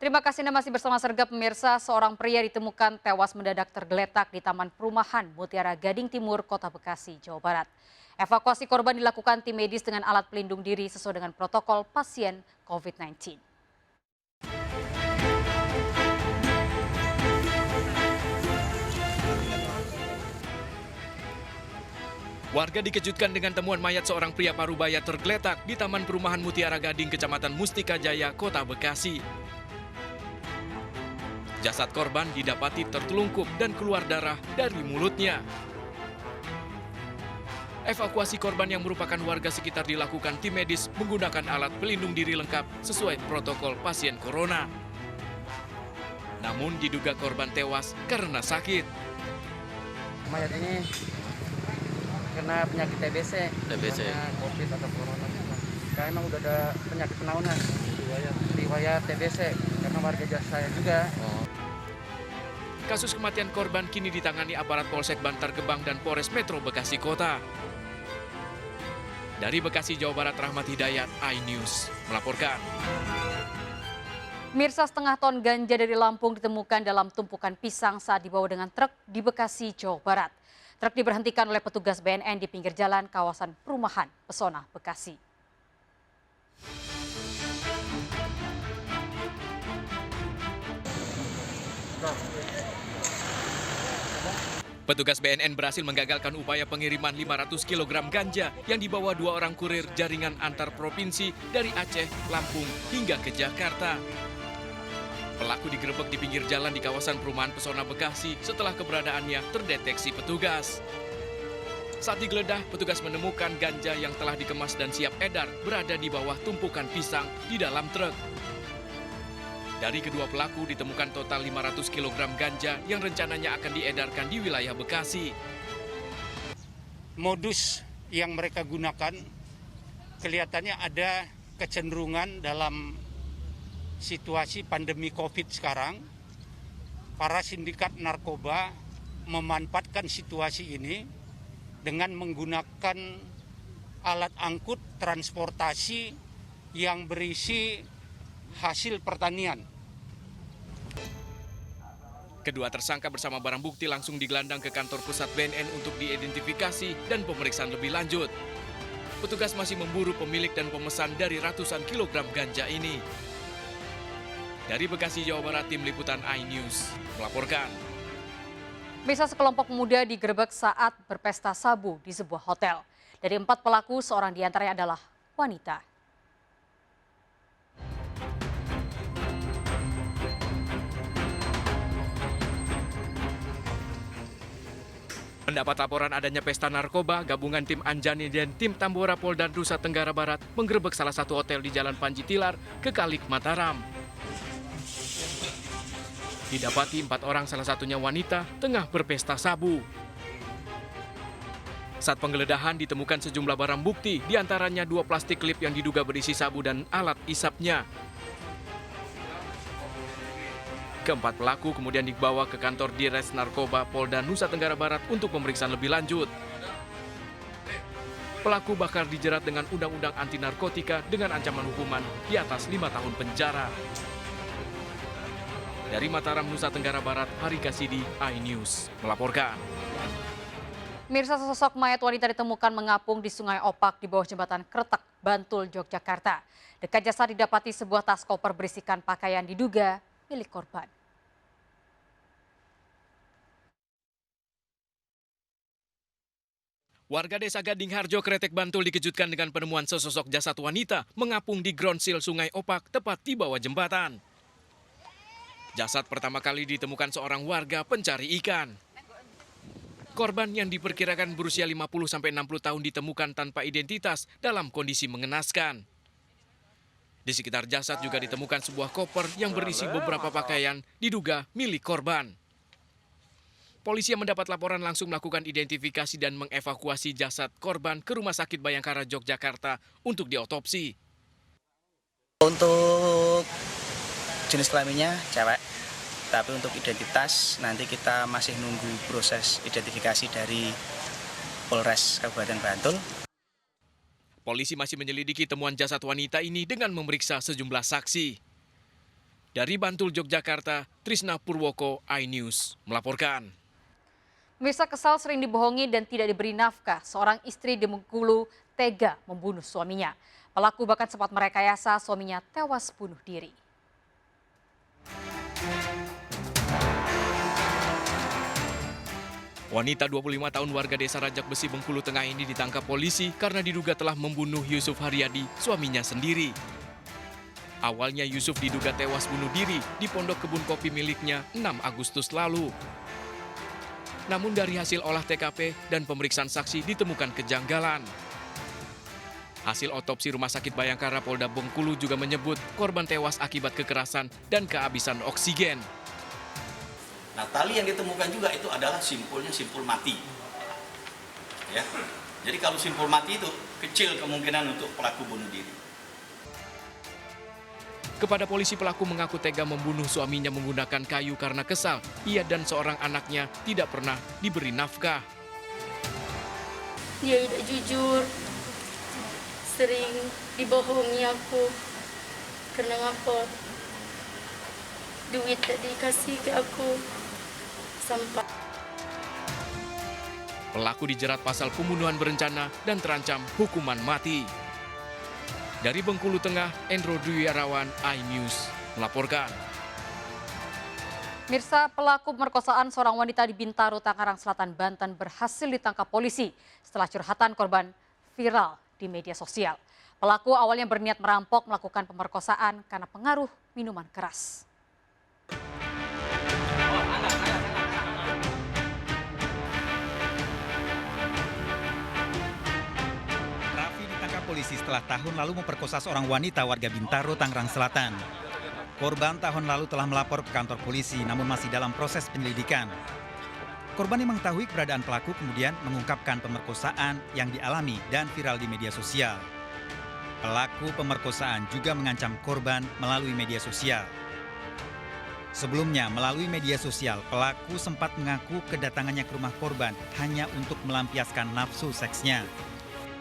Terima kasih Anda masih bersama Sergap pemirsa. Seorang pria ditemukan tewas mendadak tergeletak di Taman Perumahan Mutiara Gading Timur, Kota Bekasi, Jawa Barat. Evakuasi korban dilakukan tim medis dengan alat pelindung diri sesuai dengan protokol pasien COVID-19. Warga dikejutkan dengan temuan mayat seorang pria parubaya tergeletak di Taman Perumahan Mutiara Gading, Kecamatan Mustika Jaya, Kota Bekasi. Jasad korban didapati tertelungkup dan keluar darah dari mulutnya. Evakuasi korban yang merupakan warga sekitar dilakukan tim medis menggunakan alat pelindung diri lengkap sesuai protokol pasien corona. Namun diduga korban tewas karena sakit. Mayat ini kena penyakit TBC, COVID atau corona. Karena emang udah ada penyakit penahunan, riwayat TBC, karena warga saya juga. Kasus kematian korban kini ditangani aparat Polsek Bantar Gebang dan Polres Metro Bekasi Kota. Dari Bekasi, Jawa Barat, Rahmat Hidayat, iNews melaporkan. Mirsa, setengah ton ganja dari Lampung ditemukan dalam tumpukan pisang saat dibawa dengan truk di Bekasi, Jawa Barat. Truk diberhentikan oleh petugas BNN di pinggir jalan kawasan perumahan Pesona, Bekasi. Petugas BNN berhasil menggagalkan upaya pengiriman 500 kg ganja yang dibawa dua orang kurir jaringan antar provinsi dari Aceh, Lampung hingga ke Jakarta. Pelaku digerebek di pinggir jalan di kawasan perumahan Pesona Bekasi setelah keberadaannya terdeteksi petugas. Saat digeledah, petugas menemukan ganja yang telah dikemas dan siap edar berada di bawah tumpukan pisang di dalam truk. Dari kedua pelaku ditemukan total 500 kg ganja yang rencananya akan diedarkan di wilayah Bekasi. Modus yang mereka gunakan kelihatannya ada kecenderungan dalam situasi pandemi COVID sekarang. Para sindikat narkoba memanfaatkan situasi ini dengan menggunakan alat angkut transportasi yang berisi hasil pertanian. Kedua tersangka bersama barang bukti langsung digelandang ke kantor pusat BNN untuk diidentifikasi dan pemeriksaan lebih lanjut. Petugas masih memburu pemilik dan pemesan dari ratusan kilogram ganja ini. Dari Bekasi, Jawa Barat, Tim Liputan iNews melaporkan. Bisa sekelompok pemuda digerebek saat berpesta sabu di sebuah hotel. Dari 4 pelaku, seorang diantaranya adalah wanita. Mendapat laporan adanya pesta narkoba, gabungan tim Anjani dan tim Tambora Polda Nusa Tenggara Barat menggerebek salah satu hotel di Jalan Panji Tilar, Kekalik, Mataram. Didapati 4 orang, salah satunya wanita, tengah berpesta sabu. Saat penggeledahan ditemukan sejumlah barang bukti, diantaranya 2 plastik klip yang diduga berisi sabu dan alat isapnya. Keempat pelaku kemudian dibawa ke kantor Dires Narkoba Polda Nusa Tenggara Barat untuk pemeriksaan lebih lanjut. Pelaku bakal dijerat dengan Undang-Undang Anti Narkotika dengan ancaman hukuman di atas 5 tahun penjara. Dari Mataram, Nusa Tenggara Barat, Hari Kasidi, iNews melaporkan. Mirsa, sesosok mayat wanita ditemukan mengapung di Sungai Opak di bawah jembatan Kretek, Bantul, Yogyakarta. Dekat jasad didapati sebuah tas koper berisikan pakaian diduga milik korban. Warga desa Gading Harjo, Kretek, Bantul dikejutkan dengan penemuan sesosok jasad wanita mengapung di groundsil Sungai Opak tepat di bawah jembatan. Jasad pertama kali ditemukan seorang warga pencari ikan. Korban yang diperkirakan berusia 50-60 tahun ditemukan tanpa identitas dalam kondisi mengenaskan. Di sekitar jasad juga ditemukan sebuah koper yang berisi beberapa pakaian diduga milik korban. Polisi yang mendapat laporan langsung melakukan identifikasi dan mengevakuasi jasad korban ke Rumah Sakit Bayangkara, Yogyakarta untuk diotopsi. Untuk jenis kelaminnya cewek, tapi untuk identitas nanti kita masih nunggu proses identifikasi dari Polres Kabupaten Bantul. Polisi masih menyelidiki temuan jasad wanita ini dengan memeriksa sejumlah saksi. Dari Bantul, Yogyakarta, Trisna Purwoko, iNews melaporkan. Pemirsa, kesal sering dibohongi dan tidak diberi nafkah, seorang istri di Bengkulu tega membunuh suaminya. Pelaku bahkan sempat merekayasa suaminya tewas bunuh diri. Wanita 25 tahun warga desa Rajak Besi, Bengkulu Tengah ini ditangkap polisi karena diduga telah membunuh Yusuf Haryadi, suaminya sendiri. Awalnya Yusuf diduga tewas bunuh diri di pondok kebun kopi miliknya 6 Agustus lalu. Namun dari hasil olah TKP dan pemeriksaan saksi ditemukan kejanggalan. Hasil otopsi Rumah Sakit Bayangkara Polda Bengkulu juga menyebut korban tewas akibat kekerasan dan kehabisan oksigen. Nah, tali yang ditemukan juga itu adalah simpul mati. Ya. Jadi kalau simpul mati itu kecil kemungkinan untuk pelaku bunuh diri. Kepada polisi, pelaku mengaku tega membunuh suaminya menggunakan kayu karena kesal. Ia dan seorang anaknya tidak pernah diberi nafkah. Dia tidak jujur, sering dibohongi aku. Karena apa? Duit tak dikasih ke aku. Sampai Pelaku dijerat pasal pembunuhan berencana dan terancam hukuman mati. Dari Bengkulu Tengah, Endro Dwi Arawan, iNews melaporkan. Mirsa, pelaku pemerkosaan seorang wanita di Bintaro, Tangerang Selatan, Banten berhasil ditangkap polisi setelah curhatan korban viral di media sosial. Pelaku awalnya berniat merampok melakukan pemerkosaan karena pengaruh minuman keras. Polisi setelah tahun lalu memperkosa seorang wanita warga Bintaro, Tangerang Selatan. Korban tahun lalu telah melapor ke kantor polisi namun masih dalam proses penyelidikan. Korban yang mengetahui keberadaan pelaku kemudian mengungkapkan pemerkosaan yang dialami dan viral di media sosial. Pelaku pemerkosaan juga mengancam korban melalui media sosial. Sebelumnya, melalui media sosial, pelaku sempat mengaku kedatangannya ke rumah korban hanya untuk melampiaskan nafsu seksnya.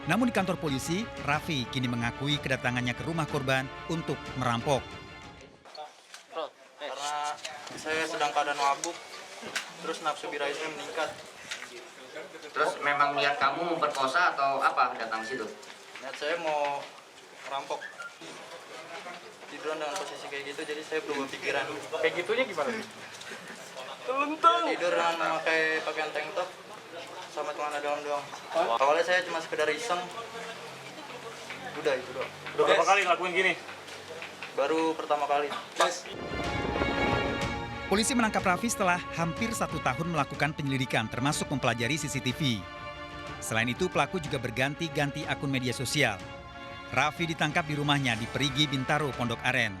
Namun di kantor polisi, Raffi kini mengakui kedatangannya ke rumah korban untuk merampok. Karena saya sedang keadaan mabuk, terus nafsu birahi saya meningkat. Terus memang niat kamu memperkosa atau apa datang situ? Niat saya mau merampok. Tiduran dengan posisi kayak gitu, jadi saya berubah pikiran. Kayak gitunya gimana? Tuntang. Tidur dengan memakai pakaian tank top sama celana dalam doang. Awalnya saya cuma sekedar iseng. Udah itu doang. Udah berapa kali ngelakuin gini? Baru pertama kali. Polisi menangkap Raffi setelah hampir 1 tahun melakukan penyelidikan termasuk mempelajari CCTV. Selain itu, pelaku juga berganti-ganti akun media sosial. Raffi ditangkap di rumahnya di Perigi, Bintaro, Pondok Aren.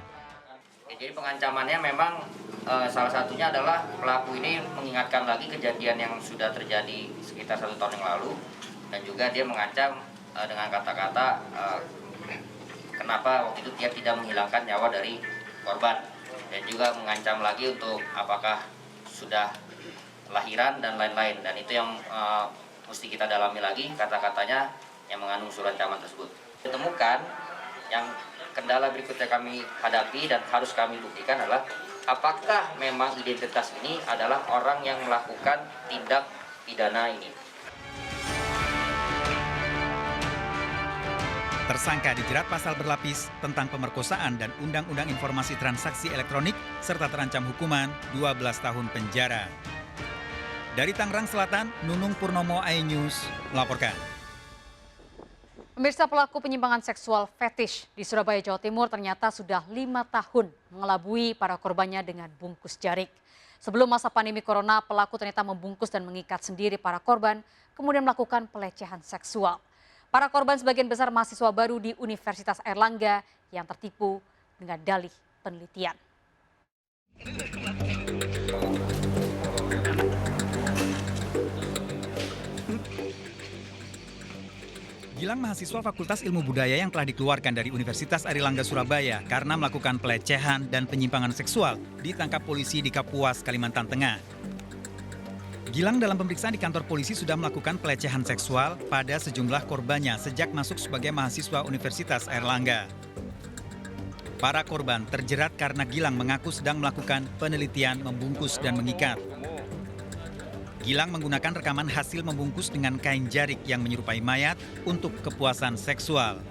Jadi pengancamannya memang salah satunya adalah pelaku ini mengingatkan lagi kejadian yang sudah terjadi sekitar 1 tahun yang lalu. Dan juga dia mengancam dengan kata-kata kenapa waktu itu dia tidak menghilangkan nyawa dari korban. Dan juga mengancam lagi untuk apakah sudah lahiran dan lain-lain. Dan itu yang mesti kita dalami lagi kata-katanya yang mengandung unsur ancaman tersebut. Ditemukan yang kendala berikutnya kami hadapi dan harus kami buktikan adalah apakah memang identitas ini adalah orang yang melakukan tindak pidana ini. Tersangka dijerat pasal berlapis tentang pemerkosaan dan Undang-Undang Informasi Transaksi Elektronik serta terancam hukuman 12 tahun penjara. Dari Tangerang Selatan, Nunung Purnomo, iNews melaporkan. Pemirsa, pelaku penyimpangan seksual fetish di Surabaya, Jawa Timur ternyata sudah 5 tahun mengelabui para korbannya dengan bungkus jarik. Sebelum masa pandemi corona, pelaku ternyata membungkus dan mengikat sendiri para korban, kemudian melakukan pelecehan seksual. Para korban sebagian besar mahasiswa baru di Universitas Airlangga yang tertipu dengan dalih penelitian. Gilang mahasiswa Fakultas Ilmu Budaya yang telah dikeluarkan dari Universitas Airlangga Surabaya karena melakukan pelecehan dan penyimpangan seksual ditangkap polisi di Kapuas, Kalimantan Tengah. Gilang dalam pemeriksaan di kantor polisi sudah melakukan pelecehan seksual pada sejumlah korbannya sejak masuk sebagai mahasiswa Universitas Airlangga. Para korban terjerat karena Gilang mengaku sedang melakukan penelitian membungkus dan mengikat. Gilang menggunakan rekaman hasil membungkus dengan kain jarik yang menyerupai mayat untuk kepuasan seksual.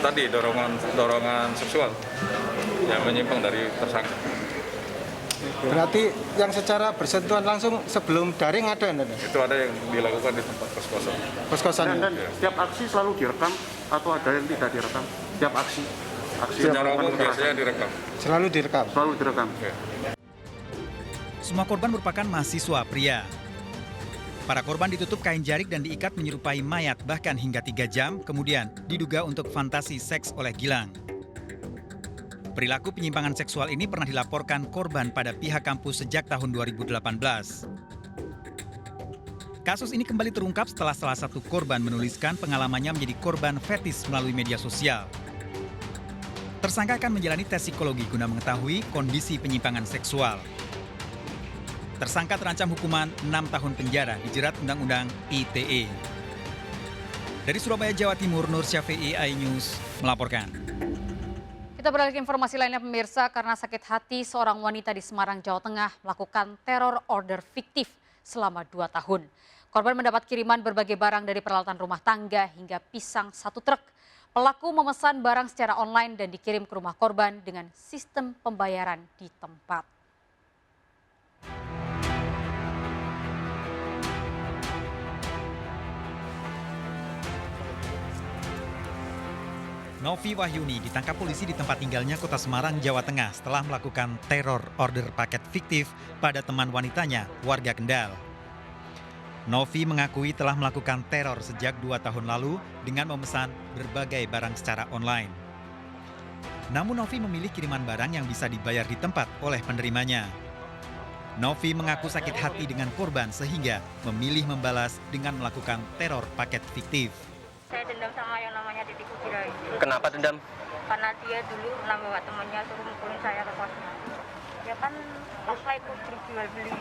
Tadi dorongan seksual yang menyimpang dari tersangka. Berarti yang secara bersentuhan langsung sebelum daring ada? Itu ada yang dilakukan di tempat kos-kosan. Kos-kosan. Dan setiap aksi selalu direkam atau ada yang tidak direkam? Setiap aksi. Secara umum biasanya direkam. Selalu direkam. Selalu direkam. Ya. Semua korban merupakan mahasiswa pria. Para korban ditutup kain jarik dan diikat menyerupai mayat bahkan hingga 3 jam, kemudian diduga untuk fantasi seks oleh Gilang. Perilaku penyimpangan seksual ini pernah dilaporkan korban pada pihak kampus sejak tahun 2018. Kasus ini kembali terungkap setelah salah satu korban menuliskan pengalamannya menjadi korban fetis melalui media sosial. Tersangka akan menjalani tes psikologi guna mengetahui kondisi penyimpangan seksual. Tersangka terancam hukuman 6 tahun penjara dijerat Undang-Undang ITE. Dari Surabaya, Jawa Timur, Nur Syafi'i, iNews melaporkan. Kita beralih ke informasi lainnya pemirsa, karena sakit hati seorang wanita di Semarang, Jawa Tengah melakukan teror order fiktif selama 2 tahun. Korban mendapat kiriman berbagai barang dari peralatan rumah tangga hingga pisang 1 truk. Pelaku memesan barang secara online dan dikirim ke rumah korban dengan sistem pembayaran di tempat. Novi Wahyuni ditangkap polisi di tempat tinggalnya Kota Semarang, Jawa Tengah setelah melakukan teror order paket fiktif pada teman wanitanya, warga Kendal. Novi mengakui telah melakukan teror sejak 2 tahun lalu dengan memesan berbagai barang secara online. Namun Novi memilih kiriman barang yang bisa dibayar di tempat oleh penerimanya. Novi mengaku sakit hati dengan korban sehingga memilih membalas dengan melakukan teror paket fiktif. Saya dendam sama yang namanya Titik Kukira itu. Kenapa dendam? Karena dia dulu pernah bawa temannya suruh mukulin saya ke kosnya. Dia kan pas ikut jual beli.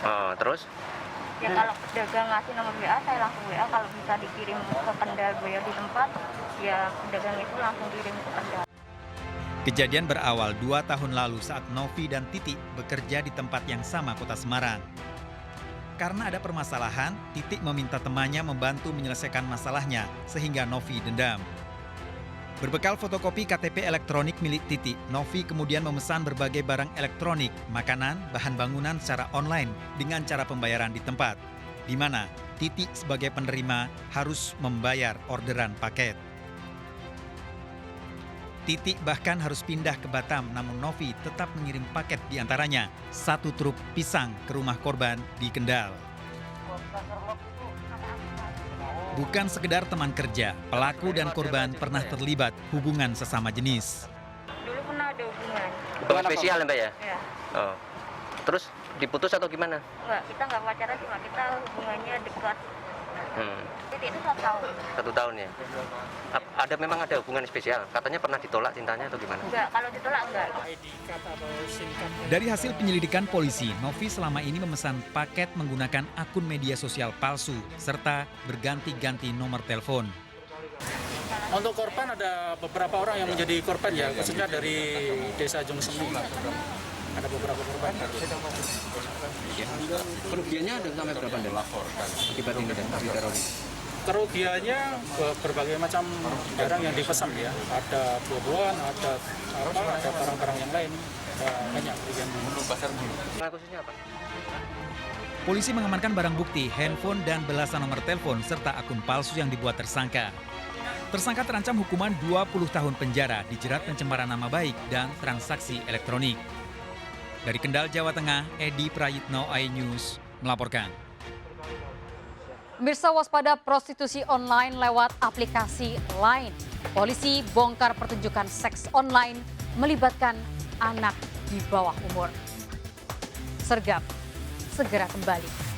Oh, terus? Ya kalau pedagang ngasih nomor WA, saya langsung WA. Kalau bisa dikirim ke Kendal bayar di tempat, ya pedagang itu langsung kirim ke Kendal. Kejadian berawal 2 tahun lalu saat Novi dan Titi bekerja di tempat yang sama Kota Semarang. Karena ada permasalahan, Titi meminta temannya membantu menyelesaikan masalahnya sehingga Novi dendam. Berbekal fotokopi KTP elektronik milik Titi, Novi kemudian memesan berbagai barang elektronik, makanan, bahan bangunan secara online dengan cara pembayaran di tempat, di mana Titi sebagai penerima harus membayar orderan paket. Titi bahkan harus pindah ke Batam, namun Novi tetap mengirim paket diantaranya 1 truk pisang ke rumah korban di Kendal. Bukan sekedar teman kerja, pelaku dan korban pernah terlibat hubungan sesama jenis. Dulu pernah ada hubungan. Hubungan spesial ya Mbak ya? Ya. Oh. Terus diputus atau gimana? Enggak, kita nggak pacaran, cuma kita hubungannya dekat. Jadi itu 1 tahun. 1 tahun ya? Memang ada hubungan spesial? Katanya pernah ditolak cintanya atau gimana? Enggak, kalau ditolak enggak. Dari hasil penyelidikan polisi, Novi selama ini memesan paket menggunakan akun media sosial palsu serta berganti-ganti nomor telepon. Untuk korban ada beberapa orang yang menjadi korban ya, khususnya dari desa Jongsemi. Ada beberapa korban. Kerugiannya ada sampai berapa nih? Akibat ini dan teroris. Kerugiannya berbagai macam barang yang dipesan ya. Ada buah-buahan, ada barang-barang yang lain. Banyak kerugian. Khususnya apa? Polisi mengamankan barang bukti, handphone dan belasan nomor telepon serta akun palsu yang dibuat tersangka. Tersangka terancam hukuman 20 tahun penjara, dijerat pencemaran nama baik dan transaksi elektronik. Dari Kendal, Jawa Tengah, Edi Prayitno, iNews melaporkan. Pemirsa, waspada prostitusi online lewat aplikasi Line. Polisi bongkar pertunjukan seks online melibatkan anak di bawah umur. Sergap segera kembali.